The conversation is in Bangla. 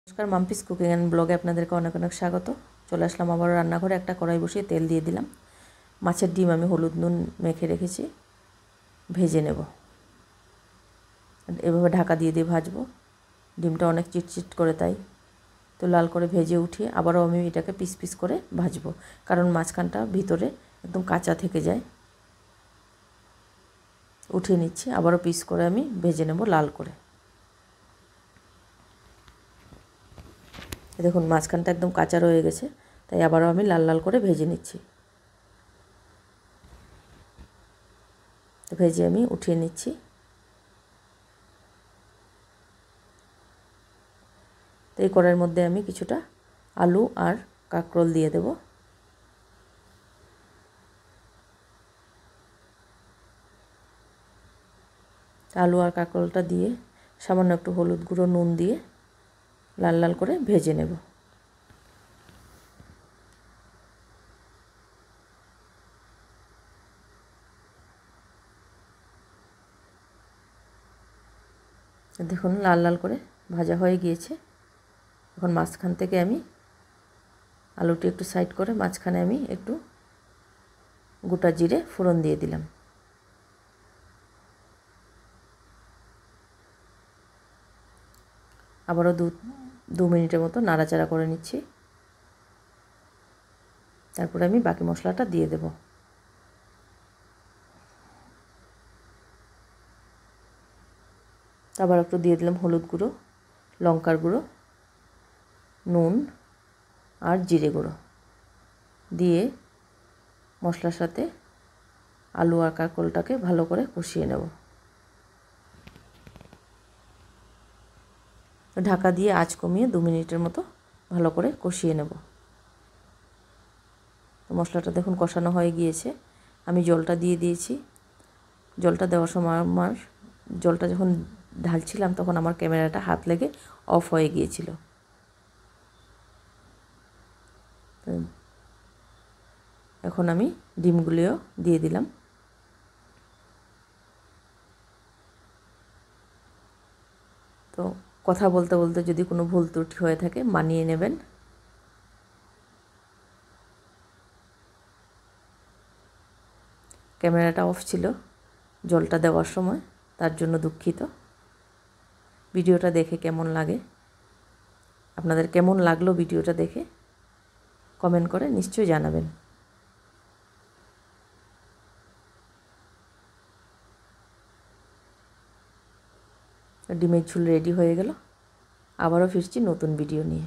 নমস্কার, মাম্পিস কুকিং অ্যান্ড ব্লগে আপনাদেরকে অনেক অনেক স্বাগত। চলে আসলাম আবার রান্নাঘরে। একটা কড়াই বসিয়ে তেল দিয়ে দিলাম। মাছের ডিম আমি হলুদ নুন মেখে রেখেছি, ভেজে নেব। এভাবে ঢাকা দিয়ে দিয়ে ভাজবো। ডিমটা অনেক চিটচিট করে, তাই তো লাল করে ভেজে উঠিয়ে আবারও আমি এটাকে পিস পিস করে ভাজবো, কারণ মাঝখানটা ভিতরে একদম কাঁচা থেকে যায়। উঠিয়ে নিচ্ছি, আবারও পিস করে আমি ভেজে নেব লাল করে। দেখুন মাঝখানটা একদম কাঁচা রয়ে গেছে, তাই আবারও আমি লাল লাল করে ভেজে নিচ্ছি। ভেজে আমি উঠিয়ে নিচ্ছি। তো এই কড়াইয়ের মধ্যে আমি কিছুটা আলু আর কাঁকরোল দিয়ে দেব। আলু আর কাঁকরোলটা দিয়ে সামান্য একটু হলুদ গুঁড়ো নুন দিয়ে লাল লাল করে ভেজে নেব। দেখুন লাল লাল করে ভাজা হয়ে গিয়েছে। এখন মাঝখান থেকে আমি আলুটি একটু সাইড করে মাঝখানে আমি একটু গোটা জিরে ফোড়ন দিয়ে দিলাম। আবারও দু মিনিটের মতো নাড়াচাড়া করে নিচ্ছি। তারপরে আমি বাকি মশলাটা দিয়ে দেব। আবার একটু দিয়ে দিলাম হলুদ গুঁড়ো, লঙ্কার গুঁড়ো, নুন আর জিরে গুঁড়ো দিয়ে মশলার সাথে আলু আর কাঁকরোলটাকে ভালো করে কষিয়ে নেব। ঢাকা দিয়ে আঁচ কমিয়ে 2 মিনিটের মতো ভালো করে কষিয়ে নেব। তো মশলাটা দেখুন কষানো হয়ে গিয়েছে। আমি জলটা দিয়ে দিয়েছি। জলটা দেওয়ার সময় জলটা যখন ঢালছিলাম তখন আমার ক্যামেরাটা হাত লেগে অফ হয়ে গিয়েছিল। এখন আমি ডিমগুলিও দিয়ে দিলাম। তো কথা বলতে বলতে যদি কোনো ভুল ত্রুটি হয়ে থাকে মানিয়ে নেবেন। ক্যামেরাটা অফ ছিল জলটা দেওয়ার সময়, তার জন্য দুঃখিত। ভিডিওটা দেখে কেমন লাগে, আপনাদের কেমন লাগলো ভিডিওটা দেখে কমেন্ট করে নিশ্চয়ই জানাবেন। ডিমের ঝোল রেডি হয়ে গেল। আবারও ফিরছি নতুন ভিডিও নিয়ে।